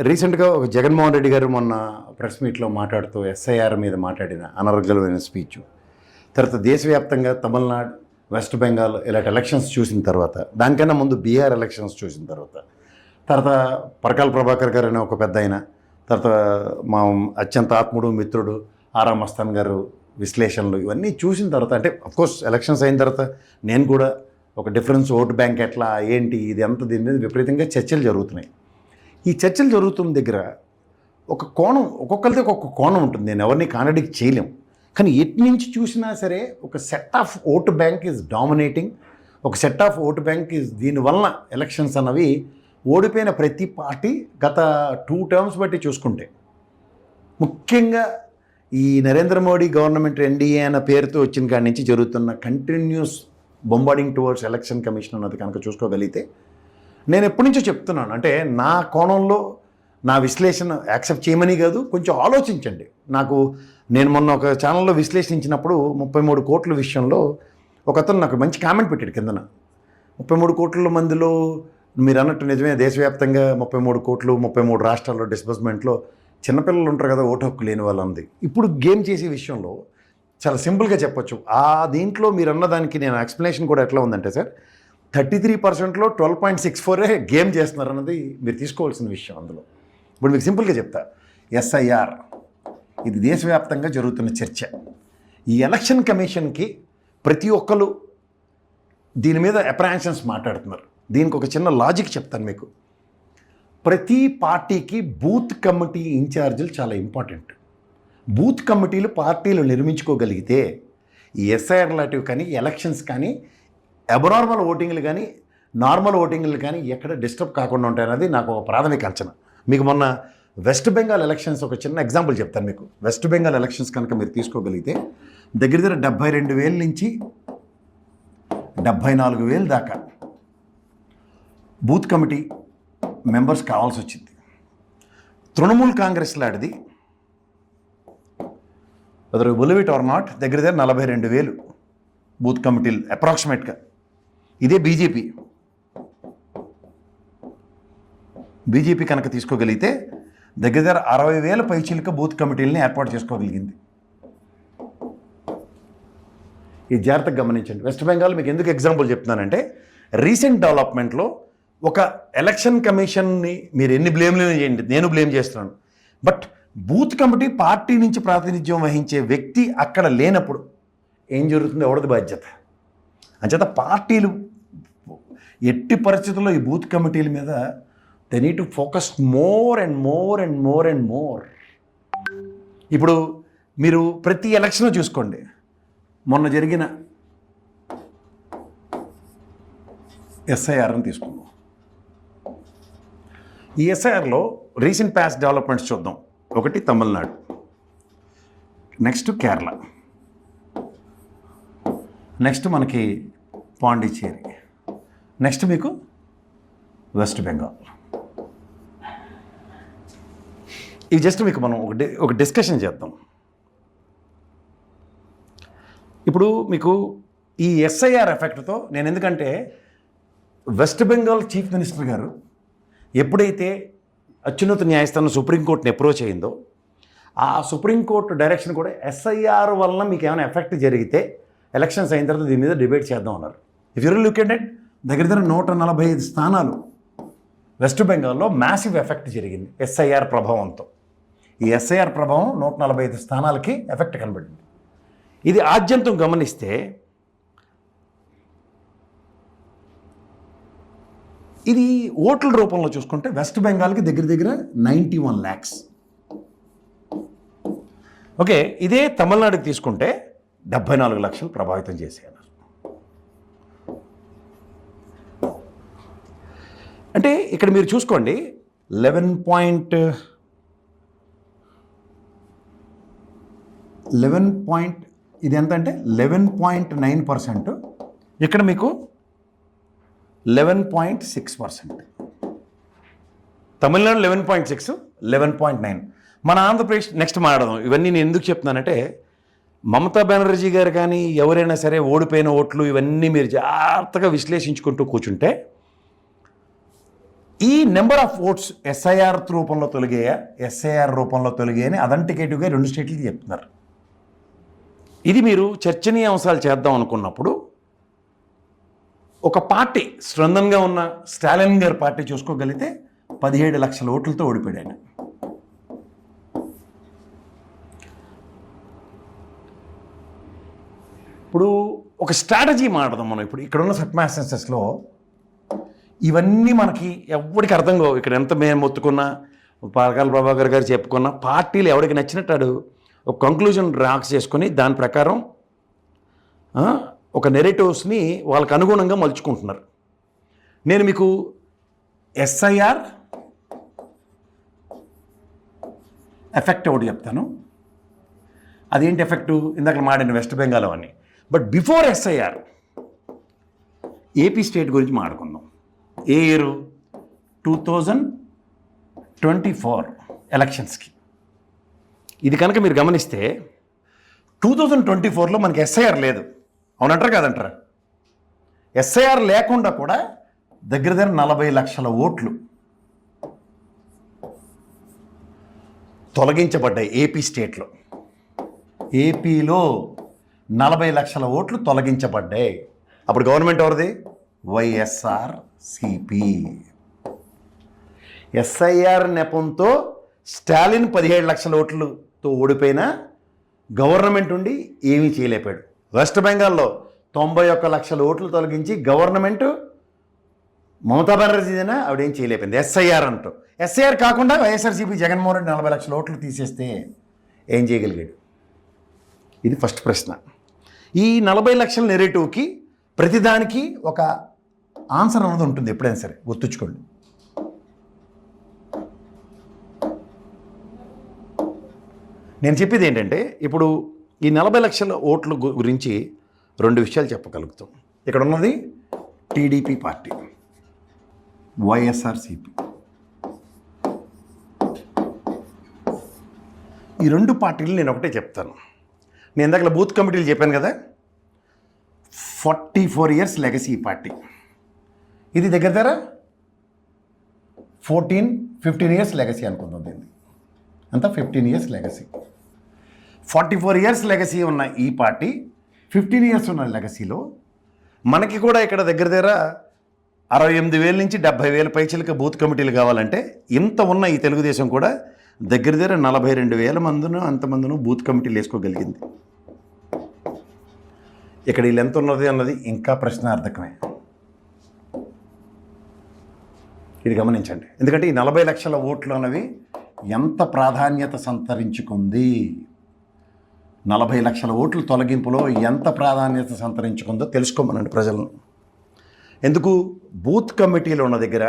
రీసెంట్గా ఒక జగన్మోహన్ రెడ్డి గారు మొన్న ప్రెస్ మీట్లో మాట్లాడుతూ ఎస్ఐఆర్ మీద మాట్లాడిన అనర్గళమైన స్పీచ్, తర్వాత దేశవ్యాప్తంగా తమిళనాడు, వెస్ట్ బెంగాల్ ఇలాంటి ఎలక్షన్స్ చూసిన తర్వాత, దానికన్నా ముందు బీహార్ ఎలక్షన్స్ చూసిన తర్వాత పరకాల ప్రభాకర్ గారు అనే ఒక పెద్ద ఆయన, తర్వాత మా అత్యంత ఆత్ముడు మిత్రుడు ఆరా మస్తాన్ గారు విశ్లేషణలు ఇవన్నీ చూసిన తర్వాత, అంటే అఫ్కోర్స్ ఎలక్షన్స్ అయిన తర్వాత నేను కూడా ఒక డిఫరెన్స్ ఓటు బ్యాంక్ ఎట్లా ఏంటి ఇది ఎంత దీని మీద విపరీతంగా చర్చలు జరుగుతున్నాయి. ఈ చర్చలు జరుగుతున్న దగ్గర ఒక కోణం, ఒక్కొక్కరిది ఒక్కొక్క కోణం ఉంటుంది, నేను ఎవరిని కాంట్రడిక్ట్ చేయలేం. కానీ ఎటు నుంచి చూసినా సరే ఒక set of vote bank is dominating, ఒక set of vote bank is, దీనివల్ల ఎలక్షన్స్ అన్నవి ఓడిపోయిన ప్రతి పార్టీ గత 2 టర్మ్స్ బట్టి చూసుకుంటే, ముఖ్యంగా ఈ నరేంద్ర మోడీ గవర్నమెంట్ ఎన్డీఏ అన్న పేరుతో వచ్చిన కాడి నుంచి జరుగుతున్న continuous bombarding towards election commission అన్నది కనుక చూసుకోగలిగితే, నేను ఎప్పటి నుంచో చెప్తున్నాను, అంటే నా కోణంలో నా విశ్లేషణ యాక్సెప్ట్ చేయమని కాదు, కొంచెం ఆలోచించండి. నేను మొన్న ఒక ఛానల్లో విశ్లేషించినప్పుడు 33 కోట్ల విషయంలో ఒకతను నాకు మంచి కామెంట్ పెట్టాడు కిందన. 33 కోట్ల మందిలో మీరు అన్నట్టు నిజమే, దేశవ్యాప్తంగా 33 కోట్లు 33 రాష్ట్రాల్లో డిస్బర్స్మెంట్లో చిన్నపిల్లలు ఉంటారు కదా, ఓటు హక్కు లేని వాళ్ళు ఉంది. ఇప్పుడు గేమ్ చేసే విషయంలో చాలా సింపుల్గా చెప్పొచ్చు. దీంట్లో మీరు అన్నదానికి నేను ఎక్స్ప్లెనేషన్ కూడా ఎట్లా ఉందంటే, సార్ 33%లో 12.64 గేమ్ చేస్తున్నారు అన్నది మీరు తీసుకోవాల్సిన విషయం. అందులో ఇప్పుడు మీకు సింపుల్గా చెప్తా, ఎస్ఐఆర్ ఇది దేశవ్యాప్తంగా జరుగుతున్న చర్చ. ఈ ఎలక్షన్ కమిషన్కి ప్రతి ఒక్కరు దీని మీద అప్రహెన్షన్స్ మాట్లాడుతున్నారు. దీనికి ఒక చిన్న లాజిక్ చెప్తాను మీకు. ప్రతి పార్టీకి బూత్ కమిటీ ఇన్ఛార్జీలు చాలా ఇంపార్టెంట్. బూత్ కమిటీలు పార్టీలు నిర్మించుకోగలిగితే ఈ ఎస్ఐఆర్ లాంటివి కానీ, ఎలక్షన్స్ కానీ, అబ్నార్మల్ ఓటింగ్లు కానీ, నార్మల్ ఓటింగ్లు కానీ ఎక్కడ డిస్టర్బ్ కాకుండా ఉంటాయన్నది నాకు ఒక ప్రాథమిక అంచనా. మీకు మొన్న వెస్ట్ బెంగాల్ ఎలక్షన్స్ ఒక చిన్న ఎగ్జాంపుల్ చెప్తాను మీకు. వెస్ట్ బెంగాల్ ఎలక్షన్స్ కనుక మీరు తీసుకోగలిగితే దగ్గర 72,000 నుంచి 74,000 దాకా బూత్ కమిటీ మెంబర్స్ కావాల్సి వచ్చింది. తృణమూల్ కాంగ్రెస్ లాంటిది అదర్ బులివిట్ ఆర్ నాట్ దగ్గర 42,000 బూత్ కమిటీలు అప్రాక్సిమేట్గా. ఇదే బీజేపీ కనుక తీసుకోగలిగితే దగ్గర 60,000 పైచీలక బూత్ కమిటీలని ఏర్పాటు చేసుకోగలిగింది. ఈ జాగ్రత్తగా గమనించండి. వెస్ట్ బెంగాల్ మీకు ఎందుకు ఎగ్జాంపుల్ చెప్తున్నానంటే, రీసెంట్ డెవలప్మెంట్లో ఒక ఎలక్షన్ కమిషన్ని మీరు ఎన్ని బ్లేమ్లు చేయండి, నేను బ్లేమ్ చేస్తున్నాను, బట్ బూత్ కమిటీ పార్టీ నుంచి ప్రాతినిధ్యం వహించే వ్యక్తి అక్కడ లేనప్పుడు ఏం జరుగుతుందో ఎవరిది బాధ్యత? అంచేత పార్టీలు ఎట్టి పరిస్థితుల్లో ఈ బూత్ కమిటీల మీద they need to focus more and more and more and more. ఇప్పుడు మీరు ప్రతి ఎలక్షన్ చూసుకోండి. మొన్న జరిగిన ఎస్ఐఆర్ని తీసుకున్నాం. ఈ ఎస్ఐఆర్లో రీసెంట్ పాస్ట్ డెవలప్మెంట్స్ చూద్దాం. ఒకటి తమిళనాడు, నెక్స్ట్ కేరళ, నెక్స్ట్ మనకి పాండిచ్చేరి, నెక్స్ట్ మీకు వెస్ట్ బెంగాల్. ఇవి జస్ట్ మీకు మనం ఒక డిస్కషన్ చేద్దాం. ఇప్పుడు మీకు ఈ ఎస్ఐఆర్ ఎఫెక్ట్తో నేను, ఎందుకంటే వెస్ట్ బెంగాల్ చీఫ్ మినిస్టర్ గారు ఎప్పుడైతే అత్యున్నత న్యాయస్థానం సుప్రీంకోర్టుని అప్రోచ్ అయిందో, ఆ సుప్రీంకోర్టు డైరెక్షన్ కూడా ఎస్ఐఆర్ వలన మీకు ఏమైనా ఎఫెక్ట్ జరిగితే ఎలక్షన్స్ అయిన తర్వాత దీని మీద డిబేట్ చేద్దాం అన్నారు. If you look at it, దగ్గర 145 స్థానాలు వెస్ట్ బెంగాల్లో మ్యాసివ్ ఎఫెక్ట్ జరిగింది ఎస్ఐఆర్ ప్రభావంతో. ఈ ఎస్ఐఆర్ ప్రభావం 145 స్థానాలకి ఎఫెక్ట్ కనబడింది. ఇది ఆద్యంతం గమనిస్తే ఇది ఓట్ల రూపంలో చూసుకుంటే వెస్ట్ బెంగాల్కి దగ్గర 91 lakhs. ఓకే, ఇదే తమిళనాడుకి తీసుకుంటే 74 లక్షలు ప్రభావితం చేసేయాలి. అంటే ఇక్కడ మీరు చూసుకోండి, 11 ఇది ఎంత అంటే 11.9%. ఇక్కడ మీకు 11.6%. తమిళనాడు 11.6, 11.9. మన ఆంధ్రప్రదేశ్ నెక్స్ట్ మాట్లాడదాం. ఇవన్నీ నేను ఎందుకు చెప్తున్నానంటే, మమతా బెనర్జీ గారు కానీ ఎవరైనా సరే ఓడిపోయిన ఓట్లు ఇవన్నీ మీరు జాగ్రత్తగా విశ్లేషించుకుంటూ కూర్చుంటే ఈ నెంబర్ ఆఫ్ ఓట్స్ ఎస్ఐఆర్ రూపంలో తొలగాయా, ఎస్ఐఆర్ రూపంలో తొలగాయని అథెంటికేటివ్గా 2 స్టేట్లకి చెప్తున్నారు. ఇది మీరు చర్చనీయాంశాలు చేద్దాం అనుకున్నప్పుడు ఒక పార్టీ స్ట్రెంథన్గా ఉన్న స్టాలిన్ గారి పార్టీ చూసుకోగలిగితే 17 లక్షల ఓట్లతో ఓడిపోయాడు ఆయన. ఇప్పుడు ఒక స్ట్రాటజీ మాట్లాడదాం మనం. ఇప్పుడు ఇక్కడున్న సర్కమ్స్టాన్సెస్లో ఇవన్నీ మనకి ఎవరికి అర్థం కావు. ఇక్కడ ఎంత మేము మొత్తుకున్నా, పారకాల ప్రభాకర్ గారు చెప్పుకున్నా, పార్టీలు ఎవరికి నచ్చినట్టు ఒక కంక్లూజన్ డ్రాక్ చేసుకొని దాని ప్రకారం ఒక నెరేటివ్స్ని వాళ్ళకి అనుగుణంగా మలుచుకుంటున్నారు. నేను మీకు ఎస్ఐఆర్ ఎఫెక్ట్ ఒకటి చెప్తాను. అదేంటి ఎఫెక్టు? ఇందాక మాడిన వెస్ట్ బెంగాల్ అవన్నీ. But before SIR AP state గురించి మాట్లాడుకుందాం. ఏ ఇయర్? 2024 ఎలక్షన్స్కి. ఇది కనుక మీరు గమనిస్తే 2024లో మనకి ఎస్ఐఆర్ లేదు. అవునంటారా కాదంటారా? ఎస్ఐఆర్ లేకుండా కూడా దగ్గర 40 లక్షల ఓట్లు తొలగించబడ్డాయి ఏపీ స్టేట్లో. ఏపీలో 40 లక్షల ఓట్లు తొలగించబడ్డాయి. అప్పుడు గవర్నమెంట్ ఎవరిది? వైఎస్ఆర్సిపి. ఎస్ఐఆర్ నెపంతో స్టాలిన్ 17 లక్షల ఓట్లతో ఓడిపోయినా గవర్నమెంట్ ఉండి ఏమీ చేయలేపాడు. వెస్ట్ బెంగాల్లో 91 లక్షల ఓట్లు తొలగించి గవర్నమెంట్ మమతా బెనర్జీనా ఆవిడేం చేయలేపింది ఎస్ఐఆర్ అంటూ. ఎస్ఐఆర్ కాకుండా వైఎస్ఆర్సీపీ జగన్మోహన్ రెడ్డి 40 లక్షల ఓట్లు తీసేస్తే ఏం చేయగలిగాడు? ఇది ఫస్ట్ ప్రశ్న. ఈ 40 లక్షల నెరేటివ్కి ప్రతిదానికి ఒక ఆన్సర్ అన్నది ఉంటుంది. ఎప్పుడైనా సరే గుర్తుంచుకోండి. నేను చెప్పేది ఏంటంటే, ఇప్పుడు ఈ 40 లక్షల ఓట్ల గురించి 2 విషయాలు చెప్పగలుగుతాం. ఇక్కడ ఉన్నది టీడీపీ పార్టీ, వైఎస్ఆర్సీపీ. ఈ 2 పార్టీలు నేను ఒకటే చెప్తాను. నేను ఇందాక బూత్ కమిటీలు చెప్పాను కదా, 44 ఇయర్స్ లెగసీ ఈ పార్టీ. ఇది దగ్గర 15 ఇయర్స్ లెగసీ అనుకుందాం దీన్ని. అంతా 15 ఇయర్స్ లెగసీ. 44 ఇయర్స్ లెగసీ ఉన్న ఈ పార్టీ 15 ఇయర్స్ ఉన్న లెగసీలో మనకి కూడా ఇక్కడ దగ్గర 68,000 నుంచి 70,000 పైచలకి బూత్ కమిటీలు కావాలంటే ఇంత ఉన్న ఈ తెలుగుదేశం కూడా దగ్గర 42,000 మందిను అంతమందిను బూత్ కమిటీలు వేసుకోగలిగింది. ఇక్కడ వీళ్ళు ఎంత ఉన్నది అన్నది ఇంకా ప్రశ్నార్థకమే. ఇది గమనించండి. ఎందుకంటే ఈ 40 లక్షల ఓట్లు అన్నవి ఎంత ప్రాధాన్యత సంతరించుకుంది, 40 లక్షల ఓట్ల తొలగింపులో ఎంత ప్రాధాన్యత సంతరించుకుందో తెలుసుకోమనండి ప్రజలను. ఎందుకు? బూత్ కమిటీలు ఉన్న దగ్గర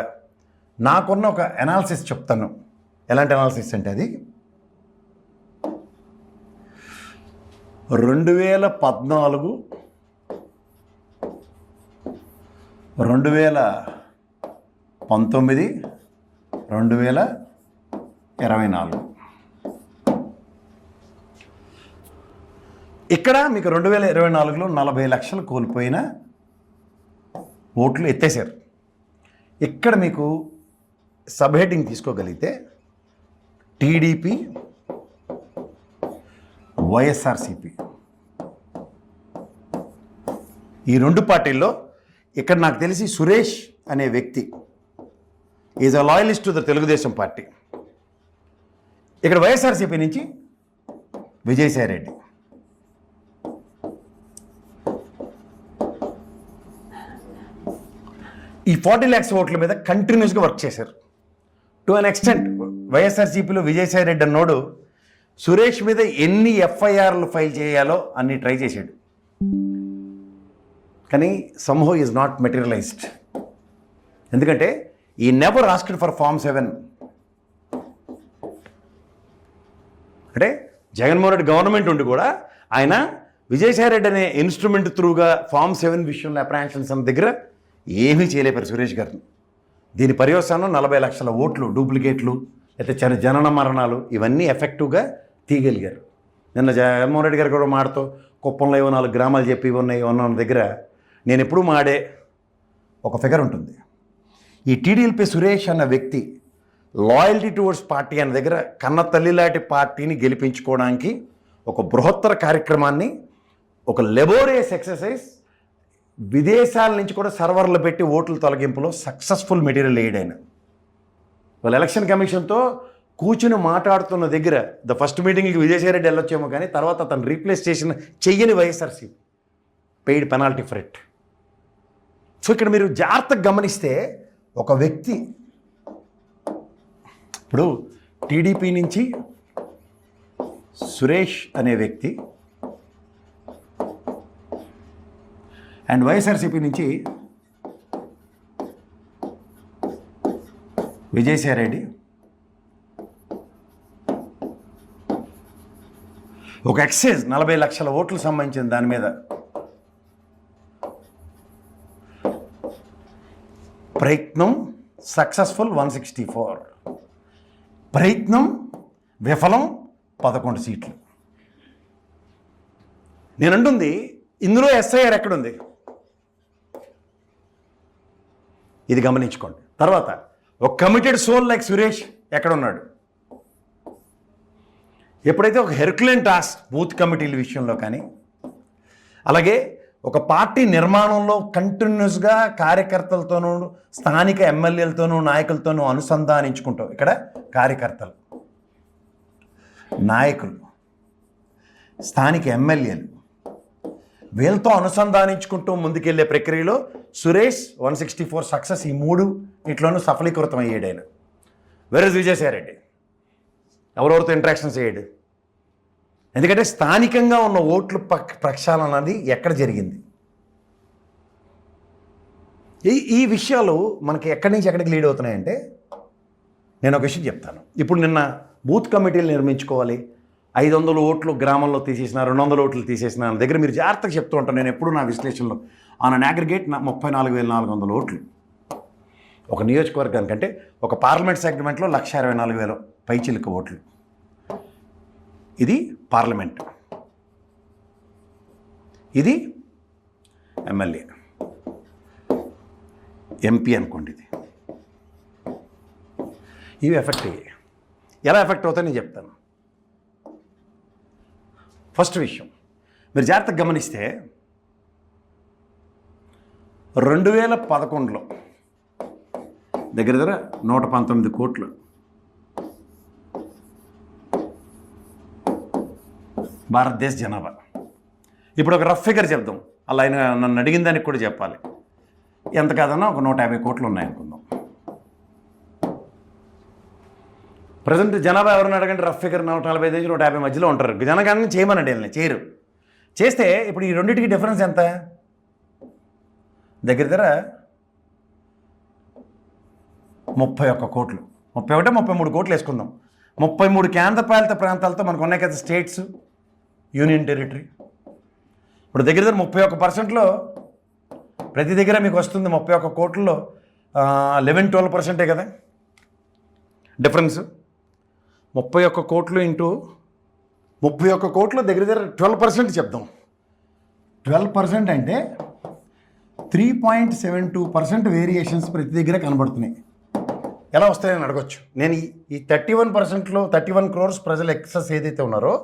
నాకున్న ఒక అనాలిసిస్ చెప్తాను. ఎలాంటి అనాలిసిస్ అంటే అది 2014, 2019, 2024 ఇక్కడ మీకు 2024లో 40 లక్షలు కోల్పోయిన ఓట్లు ఎత్తేసారు. ఇక్కడ మీకు సబ్ హెడ్డింగ్ తీసుకోగలిగితే టీడీపీ, వైఎస్ఆర్సీపీ ఈ 2 పార్టీల్లో ఇక్కడ నాకు తెలిసి సురేష్ అనే వ్యక్తి is a loyalist to the Telugu Desam party. ఇక్కడ వైఎస్ఆర్సీపీ నుంచి విజయసాయి రెడ్డి. ఈ 40 lakhs ఓట్ల మీద కంటిన్యూస్గా వర్క్ చేశారు. టు అన్ ఎక్స్టెంట్ వైఎస్ఆర్సీపీలో విజయసాయి రెడ్డి అన్నోడు సురేష్ మీద ఎన్ని ఎఫ్ఐఆర్లు ఫైల్ చేయాలో అన్ని ట్రై చేశాడు. కానీ సమ్హౌ ఈజ్ నాట్ మెటీరియలైజ్డ్. ఎందుకంటే ఈ నెవర్ ఆస్క్డ్ ఫర్ Form 7. అంటే జగన్మోహన్ రెడ్డి గవర్నమెంట్ ఉండి కూడా ఆయన విజయసాయి రెడ్డి అనే ఇన్స్ట్రుమెంట్ త్రూగా Form 7 విషయంలో అప్రహెన్షన్స్ అన్న దగ్గర ఏమీ చేయలేపారు సురేష్ గారిని. దీని పర్యవసానం 40 లక్షల ఓట్లు, డూప్లికేట్లు, అయితే జనన మరణాలు ఇవన్నీ ఎఫెక్టివ్గా తీయగలిగారు. నిన్న జగన్మోహన్ రెడ్డి గారు కూడా మాడుతూ కుప్పంలో 4 గ్రామాలు చెప్పి ఉన్నాయి ఉన్న దగ్గర నేను ఎప్పుడూ మాడే ఒక ఫిగర్ ఉంటుంది. ఈ టీడీఎల్పీ సురేష్ అన్న వ్యక్తి లాయల్టీ టువర్డ్స్ పార్టీ అనే దగ్గర కన్న తల్లిలాంటి పార్టీని గెలిపించుకోవడానికి ఒక బృహత్తర కార్యక్రమాన్ని, ఒక లెబోరియస్ ఎక్సర్సైజ్, విదేశాల నుంచి కూడా సర్వర్లు పెట్టి ఓట్ల తొలగింపులో సక్సెస్ఫుల్ మెటీరియల్ ఎయిడ్ అయిన వాళ్ళు ఎలక్షన్ కమిషన్తో కూర్చుని మాట్లాడుతున్న దగ్గర ఫస్ట్ మీటింగ్కి విజయసాయిరెడ్డి వెళ్ళొచ్చేమో, కానీ తర్వాత అతను రీప్లేస్ చేసిన చెయ్యని YSRCP paid penalty for it. So ఇక్కడ మీరు జాగ్రత్తగా గమనిస్తే ఒక వ్యక్తి ఇప్పుడు టీడీపీ నుంచి సురేష్ అనే వ్యక్తి అండ్ వైఎస్ఆర్సీపీ నుంచి విజయసాయిరెడ్డి ఒక ఎక్సైజ్ 40 లక్షల ఓట్లు సంబంధించిన దాని మీద ప్రయత్నం సక్సెస్ఫుల్ 164, ప్రయత్నం విఫలం 11 సీట్లు. నేను అంటుంది ఇందులో ఎస్ఐఆర్ ఎక్కడుంది, ఇది గమనించుకోండి. తర్వాత ఒక కమిటెడ్ సోల్ లైక్ సురేష్ ఎక్కడున్నాడు? ఎప్పుడైతే ఒక హెర్క్యులెన్ టాస్క్ బూత్ కమిటీల విషయంలో కానీ, అలాగే ఒక పార్టీ నిర్మాణంలో కంటిన్యూస్గా కార్యకర్తలతోనూ స్థానిక ఎమ్మెల్యేలతోనూ నాయకులతోనూ అనుసంధానించుకుంటాం. ఇక్కడ కార్యకర్తలు, నాయకులు, స్థానిక ఎమ్మెల్యేలు వీళ్ళతో అనుసంధానించుకుంటూ ముందుకెళ్లే ప్రక్రియలో సురేష్ 164 సక్సెస్, ఈ 3 ఇట్లోనూ సఫలీకృతం అయ్యాడు ఆయన. వేరేజ్ విజయసాయిరెడ్డి ఎవరెవరితో ఇంటరాక్షన్స్ అయ్యాడు? ఎందుకంటే స్థానికంగా ఉన్న ఓట్లు ప్రక్షాళన అనేది ఎక్కడ జరిగింది? ఈ విషయాలు మనకి ఎక్కడి నుంచి ఎక్కడికి లీడ్ అవుతున్నాయంటే, నేను ఒక విషయం చెప్తాను. ఇప్పుడు నిన్న బూత్ కమిటీలు నిర్మించుకోవాలి, 500 ఓట్లు గ్రామంలో తీసేసిన, 200 ఓట్లు తీసేసిన దగ్గర మీరు జాగ్రత్తగా చెప్తూ ఉంటాను. నేను ఎప్పుడు నా విశ్లేషణలో ఆన్ అన్ అగ్రిగేట్ 34,400 ఓట్లు ఒక నియోజకవర్గానికి, అంటే ఒక పార్లమెంట్ సెగ్మెంట్లో 1,24,000 పైచిలుక ఓట్లు. ఇది పార్లమెంట్, ఇది ఎమ్మెల్యే, ఎంపీ అనుకోండి. ఇవి ఎఫెక్ట్ అయ్యాయి. ఎలా ఎఫెక్ట్ అవుతాయో నేను చెప్తాను. ఫస్ట్ విషయం మీరు జాగ్రత్తగా గమనిస్తే 2011లో దగ్గర 119 కోట్లు భారతదేశ జనాభా. ఇప్పుడు ఒక రఫ్ ఫిగర్ చెప్దాం, అలా ఆయన నన్ను అడిగిన దానికి కూడా చెప్పాలి. ఎంత కాదన్నా ఒక 150 కోట్లు ఉన్నాయనుకుందాం. ప్రజెంట్ జనాభా ఎవరిని అడగండి, రఫ్ ఫిగర్ 145 నుంచి 150 మధ్యలో ఉంటారు. జనగణన చేయమనండి, వీళ్ళని చేయరు. చేస్తే ఇప్పుడు ఈ రెండింటికి డిఫరెన్స్ ఎంత? దగ్గర 31 కోట్లు, 31, 33 కోట్లు వేసుకుందాం. 33 కేంద్రపాలిత ప్రాంతాలతో మనకు ఉన్నాయి కదా స్టేట్స్, యూనియన్ టెరిటరీ. ఇప్పుడు దగ్గర 31%లో ప్రతి దగ్గర మీకు వస్తుంది. 31 కోట్లలో 11-12% కదా డిఫరెన్స్. 31 కోట్లు ఇంటూ 31 కోట్లు దగ్గర 12% చెప్దాం. 12% అంటే 3.72% వేరియేషన్స్ ప్రతి దగ్గర కనబడుతున్నాయి. ఎలా వస్తాయని అడగొచ్చు. నేను ఈ 31%లో 31 crores ప్రజలు ఎక్సెస్ ఏదైతే ఉన్నారో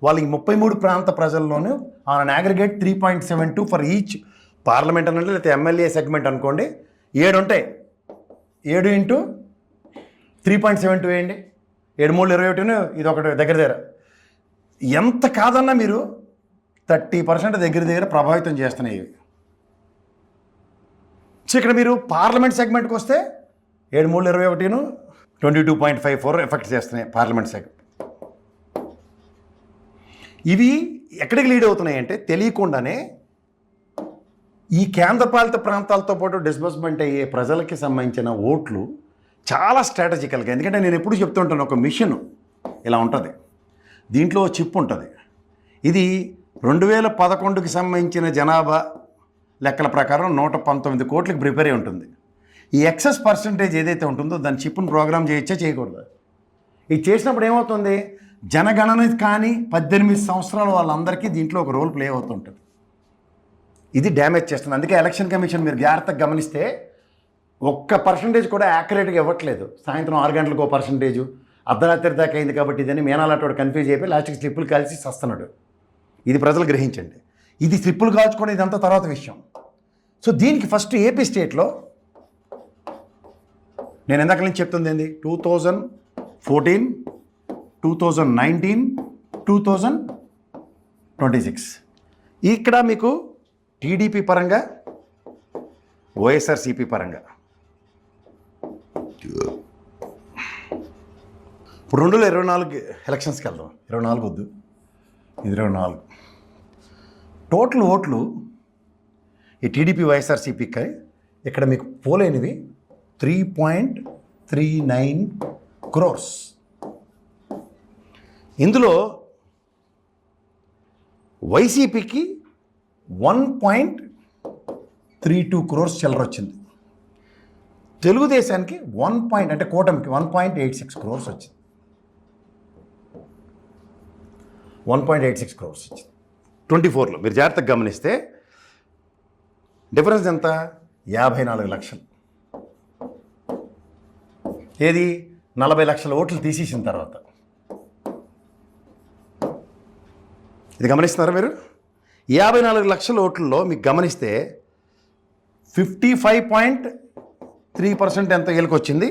వాళ్ళకి 33 ప్రాంత ప్రజల్లోనూ on aggregate 3.72 for each parliament అనండి, లేకపోతే ఎమ్మెల్యే సెగ్మెంట్ అనుకోండి. 7 ఉంటాయి. 7 ఇంటూ 3.72 వేయండి. 7 3 21, ఇది ఒకటి దగ్గర ఎంత కాదన్నా మీరు 30% దగ్గర ప్రభావితం చేస్తున్నాయి. సో ఇక్కడ మీరు పార్లమెంట్ సెగ్మెంట్కి వస్తే 7 3 21 22.54 ఎఫెక్ట్ చేస్తున్నాయి పార్లమెంట్ సెగ్మెంట్. ఇవి ఎక్కడికి లీడ్ అవుతున్నాయి అంటే తెలియకుండానే ఈ కేంద్రపాలిత ప్రాంతాలతో పాటు డిస్బర్స్మెంట్ అయ్యే ప్రజలకి సంబంధించిన ఓట్లు చాలా స్ట్రాటజికల్గా. ఎందుకంటే నేను ఎప్పుడు చెప్తుంటాను, ఒక మిషన్ ఇలా ఉంటుంది, దీంట్లో చిప్ ఉంటుంది. ఇది 2011కి సంబంధించిన జనాభా లెక్కల ప్రకారం 119 కోట్లకి ప్రిపేర్ అయి ఉంటుంది. ఈ ఎక్సెస్ పర్సంటేజ్ ఏదైతే ఉంటుందో దాని చిప్ను ప్రోగ్రామ్ చేయొచ్చా చేయకూడదు? ఇది చేసినప్పుడు ఏమవుతుంది, జనగణన కానీ 18 సంవత్సరాల వాళ్ళందరికీ దీంట్లో ఒక రోల్ ప్లే అవుతుంటుంది. ఇది డ్యామేజ్ చేస్తుంది. అందుకే ఎలక్షన్ కమిషన్ మీరు జాగ్రత్తగా గమనిస్తే ఒక్క పర్సంటేజ్ కూడా యాక్యురేట్గా ఇవ్వట్లేదు. సాయంత్రం 6 గంటలకు ఓ పర్సంటేజు, అర్ధరాత్రి దాకా అయింది కాబట్టి ఇదని మేనాలాంటి కన్ఫ్యూజ్ అయిపోయి లాస్ట్కి స్లిప్పులు కాల్చి వస్తున్నాడు. ఇది ప్రజలు గ్రహించండి. ఇది స్లిప్పులు కాల్చుకోవడం ఇదంతా తర్వాత విషయం. సో దీనికి ఫస్ట్ ఏపీ స్టేట్లో నేను ఎందాక నుంచి చెప్తుంది ఏంది, 2014, 2019, 2026 ఇక్కడ మీకు టీడీపీ పరంగా, వైఎస్ఆర్సీపీ పరంగా ఇప్పుడు 2024 ఎలక్షన్స్కి వెళ్దాం. 24 వద్దు, ఇది 24 టోటల్ ఓట్లు ఈ టీడీపీ వైఎస్ఆర్సీపీకి ఇక్కడ మీకు పోలేనివి 3.39 crores. ఇందులో వైసీపీకి 1.32 crores చిల్లర వచ్చింది. తెలుగుదేశానికి అంటే కూటమికి 1.86 crores వచ్చింది. 1.86 crores వచ్చింది 24లో. మీరు జాగ్రత్తగా గమనిస్తే డిఫరెన్స్ ఎంత, 54 లక్షలు. ఏది 40 లక్షల ఓట్లు తీసేసిన తర్వాత. ఇది గమనిస్తున్నారా మీరు? 54 లక్షల ఓట్లలో మీకు గమనిస్తే 55.3% ఎంత ఏళ్ళకొచ్చింది,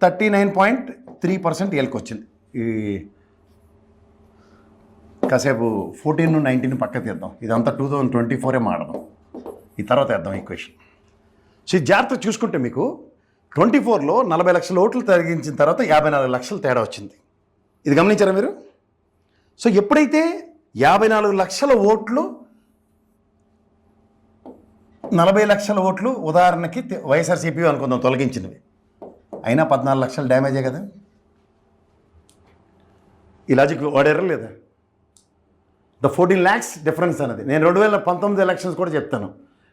39.3% ఏళ్ళకొచ్చింది. ఈ కాసేపు 14, 19 పక్క తీద్దాం. ఇదంతా 2024 మాడదాం, ఈ తర్వాత వేద్దాం ఈక్వేషన్. సో ఈ జాగ్రత్త చూసుకుంటే మీకు 24లో 40 లక్షల ఓట్లు తగ్గించిన తర్వాత 54 లక్షలు తేడా వచ్చింది. ఇది గమనించారా మీరు? సో ఎప్పుడైతే 54 లక్షల ఓట్లు 40 లక్షల ఓట్లు ఉదాహరణకి వైఎస్ఆర్సీపీ అనుకుందాం తొలగించినవి, అయినా 14 లక్షలు డ్యామేజే కదా. ఈ లాజిక్ వాడారా లేదా? ద 14 lakhs డిఫరెన్స్ అన్నది నేను 2019 ఎలక్షన్స్ కూడా చెప్తాను.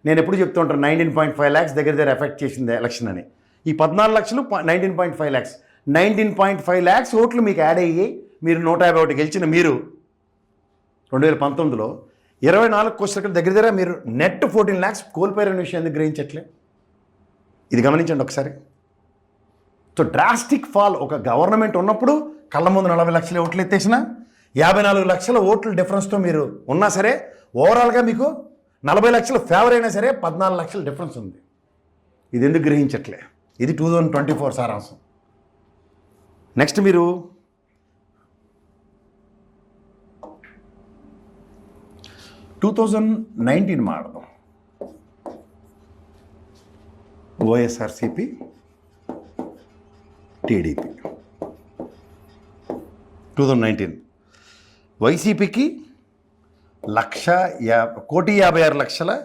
నేను ఎప్పుడు చెప్తూ ఉంటాను 19.5 lakhs దగ్గర ఎఫెక్ట్ చేసింది ఎలక్షన్ అని. ఈ 14 లక్షలు 19.5 lakhs, 19.5 lakhs ఓట్లు మీకు యాడ్ అయ్యి మీరు 151 గెలిచిన మీరు 2019లో 24 క్వశ్చన్ల దగ్గర మీరు నెట్ 14 lakhs కోల్పోయారనే విషయం ఎందుకు గ్రహించట్లే? ఇది గమనించండి ఒకసారి. సో డ్రాస్టిక్ ఫాల్ ఒక గవర్నమెంట్ ఉన్నప్పుడు కళ్ళ ముందు 40 లక్షల ఓట్లు ఎత్తేసిన 54 లక్షల ఓట్ల డిఫరెన్స్తో మీరు ఉన్నా సరే ఓవరాల్గా మీకు 40 లక్షల ఫేవర్ అయినా సరే 14 లక్షల డిఫరెన్స్ ఉంది. ఇది ఎందుకు గ్రహించట్లే? ఇది 2024 సారాంశం. నెక్స్ట్ మీరు 2019 మాడదాం. వైఎస్ఆర్సీపీ, టీడీపీ 2019 వైసీపీకి 1,56,00,000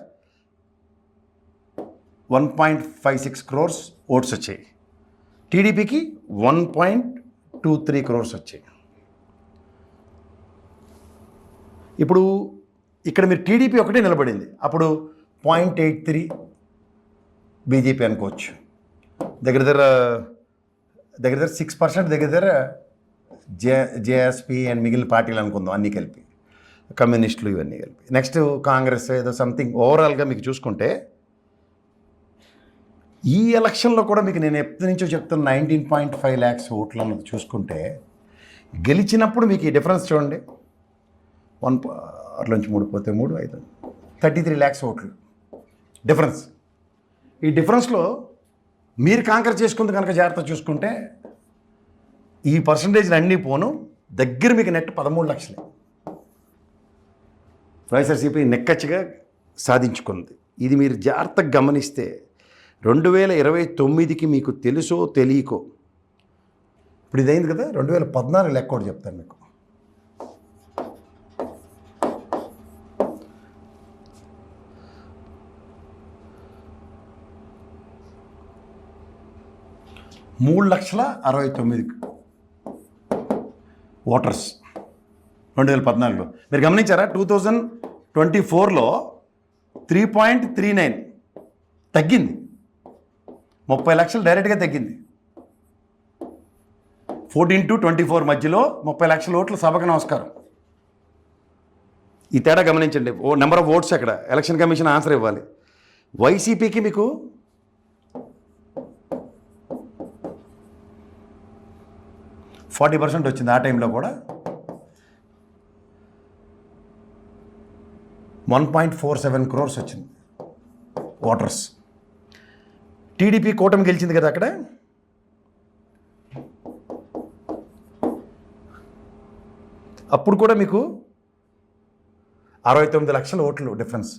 1.56 crores ఓట్స్ వచ్చాయి. టీడీపీకి 1.23 crores వచ్చాయి. ఇప్పుడు ఇక్కడ మీరు టీడీపీ ఒకటే నిలబడింది, అప్పుడు 0.83 బీజేపీ అనుకోవచ్చు. దగ్గర దగ్గర 6% దగ్గర జేఎస్పీ అండ్ మిగిలిన పార్టీలు అనుకుందాం, అన్నీ కలిపి, కమ్యూనిస్టులు ఇవన్నీ కలిపి. నెక్స్ట్ కాంగ్రెస్ ఏదో సంథింగ్. ఓవరాల్గా మీకు చూసుకుంటే ఈ ఎలక్షన్లో కూడా మీకు నేను ఎప్పటి నుంచో చెప్తున్న 19.5 lakhs ఓట్లు అన్నది చూసుకుంటే గెలిచినప్పుడు మీకు ఈ డిఫరెన్స్ చూడండి. 1 నుంచి 3 పోతే 3, 5, 33 lakhs ఓట్లు డిఫరెన్స్. ఈ డిఫరెన్స్లో మీరు కాంకర్ చేసుకుంది కనుక జాగ్రత్త చూసుకుంటే ఈ పర్సంటేజ్లు అన్నీ పోను దగ్గర మీకు నెట్ 13 లక్షలే వైఎస్ఆర్సీపీ నెక్కచ్చిగా సాధించుకుంది. ఇది మీరు జాగ్రత్తగా గమనిస్తే 2029కి మీకు తెలుసో తెలియకో, ఇప్పుడు ఇదైంది కదా, 2014 లెక్క కూడా చెప్తాను మీకు. మూడు 3,69,000 ఓటర్స్ 2014లో. మీరు గమనించారా? 2024లో 3.39 తగ్గింది, 30 లక్షలు డైరెక్ట్గా తగ్గింది. 14 to 24 మధ్యలో 30 లక్షల ఓట్లు సభకు నమస్కారం. ఈ తేడా గమనించండి. నెంబర్ ఆఫ్ ఓట్స్ అక్కడ ఎలక్షన్ కమిషన్ ఆన్సర్ ఇవ్వాలి. వైసీపీకి మీకు 40% వచ్చింది ఆ టైంలో కూడా. 1.47 crores వచ్చింది ఓటర్స్. టీడీపీ కూటమి గెలిచింది కదా అక్కడ. అప్పుడు కూడా మీకు 69 లక్షల ఓట్లు డిఫరెన్స్.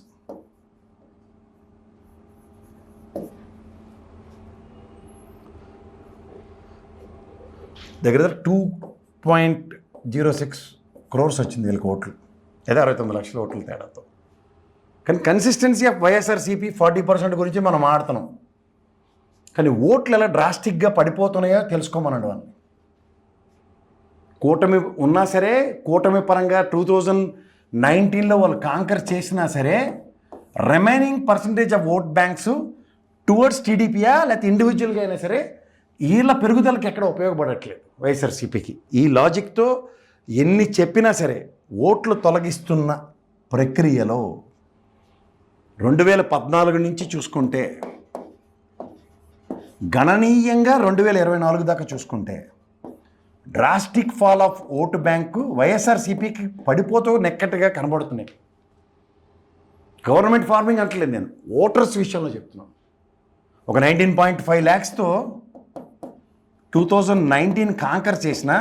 దగ్గర 2.06 crores వచ్చింది వీళ్ళకి ఓట్లు, అదే 69 లక్షల ఓట్ల తేడాతో. కానీ కన్సిస్టెన్సీ ఆఫ్ వైఎస్ఆర్సీపీ 40% గురించి మనం ఆడుతున్నాం, కానీ ఓట్లు ఎలా డ్రాస్టిక్గా పడిపోతున్నాయో తెలుసుకోమనండి వాళ్ళని. కూటమి ఉన్నా సరే, కూటమి పరంగా 2019లో వాళ్ళు కాంకర్ చేసినా సరే, remaining percentage of vote banks towards టీడీపీయా లేకపోతే ఇండివిజువల్గా అయినా సరే వీళ్ళ పెరుగుదలకి ఎక్కడ ఉపయోగపడట్లేదు వైఎస్ఆర్సీపీకి. ఈ లాజిక్తో ఎన్ని చెప్పినా సరే ఓట్లు తొలగిస్తున్న ప్రక్రియలో 2014 నుంచి చూసుకుంటే గణనీయంగా 2024 దాకా చూసుకుంటే drastic fall of vote bank వైఎస్ఆర్సీపీకి పడిపోతూ నెక్కట్టుగా కనబడుతున్నాయి. గవర్నమెంట్ ఫార్మింగ్ అంటలేదు నేను, ఓటర్స్ విషయంలో చెప్తున్నాను. ఒక 19.5 lakhsతో 2019 కాంకర్ చేసిన,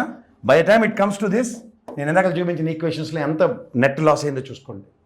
by the time it comes to this, నేను ఇందాక చూపించిన ఈక్వేషన్స్లో ఎంత నెట్ లాస్ అయిందో చూసుకోండి.